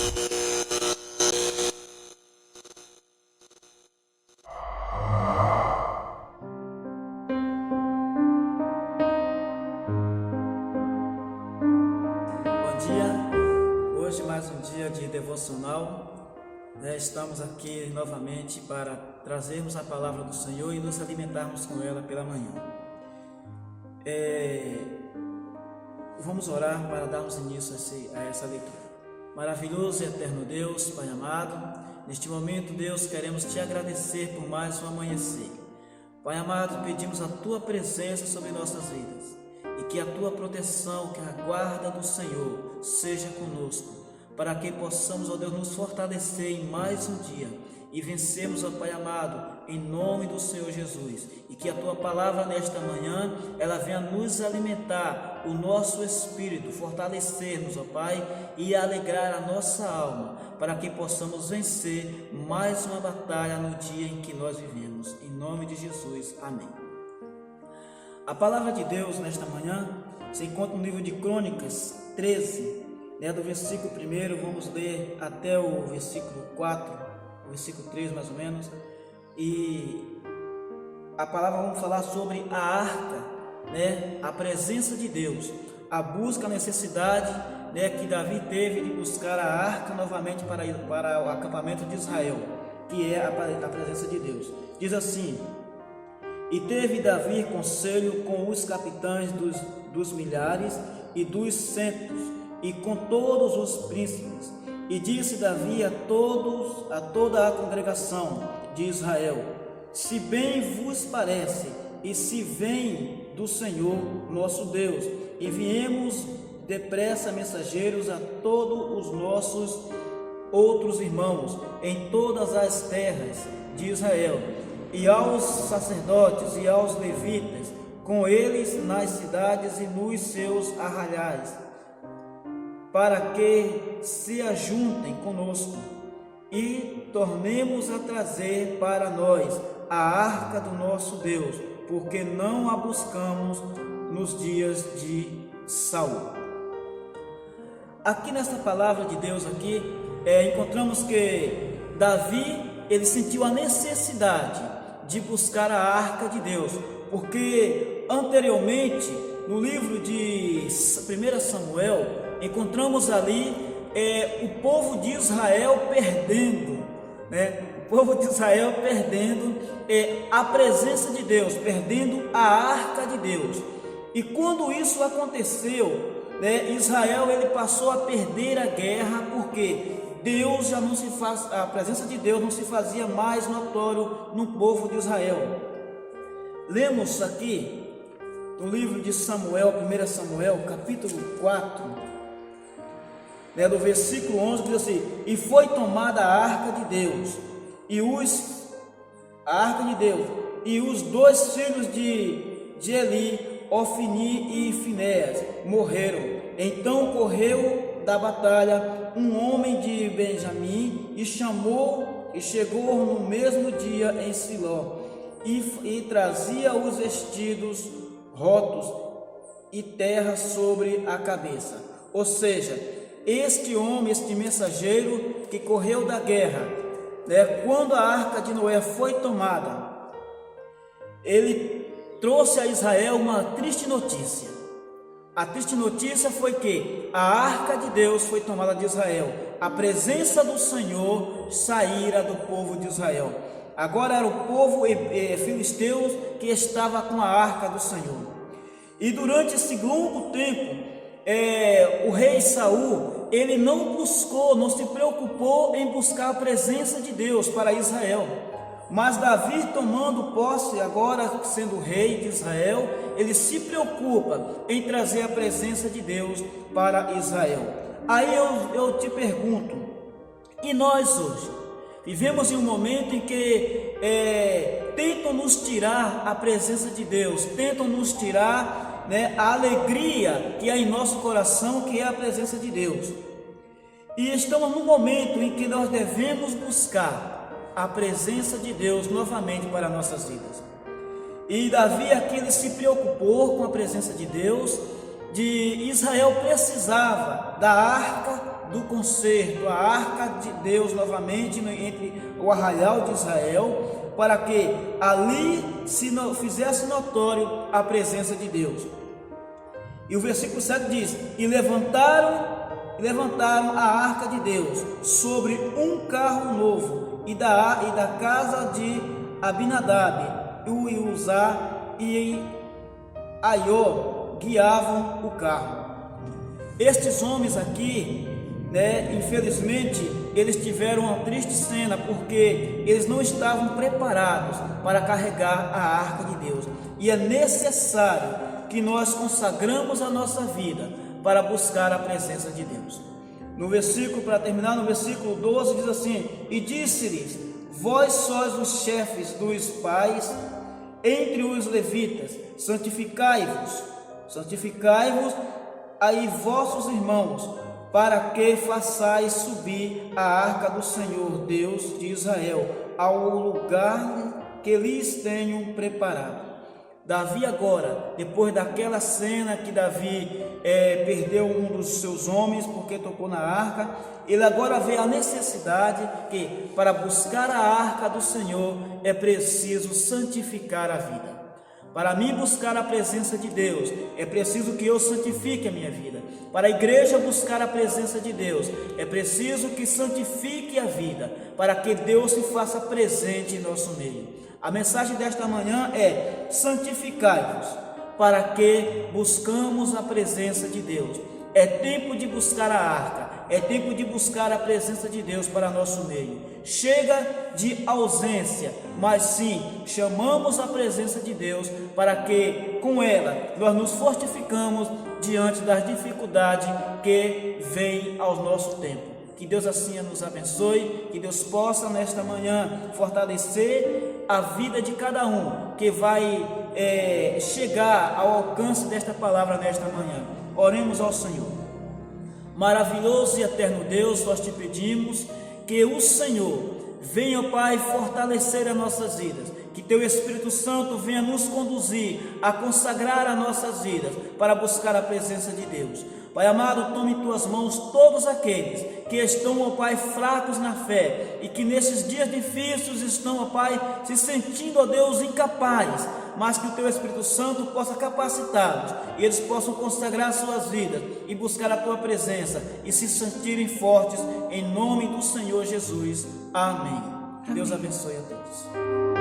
Bom dia, hoje mais um dia de devocional, estamos aqui novamente para trazermos a palavra do Senhor e nos alimentarmos com ela pela manhã. Vamos orar para darmos início a essa leitura. Maravilhoso e eterno Deus, Pai amado, neste momento, Deus, queremos Te agradecer por mais um amanhecer. Pai amado, pedimos a Tua presença sobre nossas vidas e que a Tua proteção, que a guarda do Senhor seja conosco, para que possamos, ó Deus, nos fortalecer em mais um dia e vencermos, ó Pai amado, em nome do Senhor Jesus, e que a Tua palavra nesta manhã, ela venha nos alimentar o nosso espírito, fortalecer-nos, ó Pai, e alegrar a nossa alma, para que possamos vencer mais uma batalha no dia em que nós vivemos, em nome de Jesus, amém. A palavra de Deus nesta manhã se encontra no livro de Crônicas 13, do versículo 1, vamos ler até o versículo 4, o versículo 3 mais ou menos, e a palavra vamos falar sobre a arca, a presença de Deus, a busca, a necessidade que Davi teve de buscar a arca novamente para o acampamento de Israel, que é a presença de Deus. Diz assim: e teve Davi conselho com os capitães dos milhares e dos centos, e com todos os príncipes, e disse Davi a toda a congregação de Israel: se bem vos parece, e se vem do Senhor nosso Deus, enviemos depressa mensageiros a todos os nossos outros irmãos em todas as terras de Israel, e aos sacerdotes e aos levitas, com eles nas cidades e nos seus arraiais, para que se ajuntem conosco e tornemos a trazer para nós a arca do nosso Deus, porque não a buscamos nos dias de Saul. Aqui nesta palavra de Deus encontramos que Davi, ele sentiu a necessidade de buscar a arca de Deus, porque anteriormente no livro de 1 Samuel encontramos ali o povo de Israel perdendo, o povo de Israel perdendo a presença de Deus, perdendo a arca de Deus. E quando isso aconteceu, Israel ele passou a perder a guerra, porque Deus já não se faz, a presença de Deus não se fazia mais notório no povo de Israel. Lemos aqui no livro de Samuel, 1 Samuel, capítulo 4, do versículo 11, diz assim: e foi tomada a arca de Deus, e os dois filhos de Eli, Ofni e Finéias, morreram. Então correu da batalha um homem de Benjamim e chegou no mesmo dia em Siló, e trazia os vestidos rotos e terra sobre a cabeça. Ou seja, este homem, este mensageiro que correu da guerra, quando a arca de Noé foi tomada, ele trouxe a Israel uma triste notícia. A triste notícia foi que a arca de Deus foi tomada de Israel, a presença do Senhor saíra do povo de Israel. Agora era o povo filisteu que estava com a arca do Senhor. E durante esse longo tempo, o rei Saul, ele não se preocupou em buscar a presença de Deus para Israel. Mas Davi, tomando posse, agora sendo rei de Israel, ele se preocupa em trazer a presença de Deus para Israel. Aí eu te pergunto, e nós hoje? Vivemos em um momento em que tentam nos tirar a presença de Deus, tentam nos tirar a alegria que há em nosso coração, que é a presença de Deus. E estamos num momento em que nós devemos buscar a presença de Deus novamente para nossas vidas. E Davi aqui ele se preocupou com a presença de Deus. De Israel precisava da arca do concerto, a arca de Deus novamente entre o arraial de Israel, para que ali fizesse notório a presença de Deus. E o versículo 7 diz: e levantaram a arca de Deus sobre um carro novo, e da casa de Abinadab, e Uzá e Aió guiavam o carro. Estes homens aqui, infelizmente, eles tiveram uma triste cena, porque eles não estavam preparados para carregar a arca de Deus. E é necessário que nós consagramos a nossa vida para buscar a presença de Deus. No versículo, para terminar, no versículo 12 diz assim: e disse-lhes: vós sois os chefes dos pais entre os levitas, santificai-vos aí vossos irmãos, para que façais subir a arca do Senhor Deus de Israel ao lugar que lhes tenho preparado. Davi agora, depois daquela cena que Davi perdeu um dos seus homens porque tocou na arca, ele agora vê a necessidade que para buscar a arca do Senhor é preciso santificar a vida. Para mim buscar a presença de Deus, é preciso que eu santifique a minha vida. Para a igreja buscar a presença de Deus, é preciso que santifique a vida, para que Deus se faça presente em nosso meio. A mensagem desta manhã é: santificai-vos, para que buscamos a presença de Deus. É tempo de buscar a arca, é tempo de buscar a presença de Deus para nosso meio. Chega de ausência, mas sim chamamos a presença de Deus, para que com ela nós nos fortificamos diante das dificuldades que vêm ao nosso tempo. Que Deus assim nos abençoe, que Deus possa nesta manhã fortalecer a vida de cada um que vai chegar ao alcance desta palavra nesta manhã. Oremos ao Senhor. Maravilhoso e eterno Deus, nós te pedimos que o Senhor venha, Pai, fortalecer as nossas vidas, que teu Espírito Santo venha nos conduzir a consagrar as nossas vidas para buscar a presença de Deus. Pai amado, tome em tuas mãos todos aqueles que estão, ó Pai, fracos na fé e que nesses dias difíceis estão, ó Pai, se sentindo, ó Deus, incapazes, mas que o teu Espírito Santo possa capacitá-los e eles possam consagrar suas vidas e buscar a tua presença e se sentirem fortes em nome do Senhor Jesus. Amém. Deus abençoe a todos.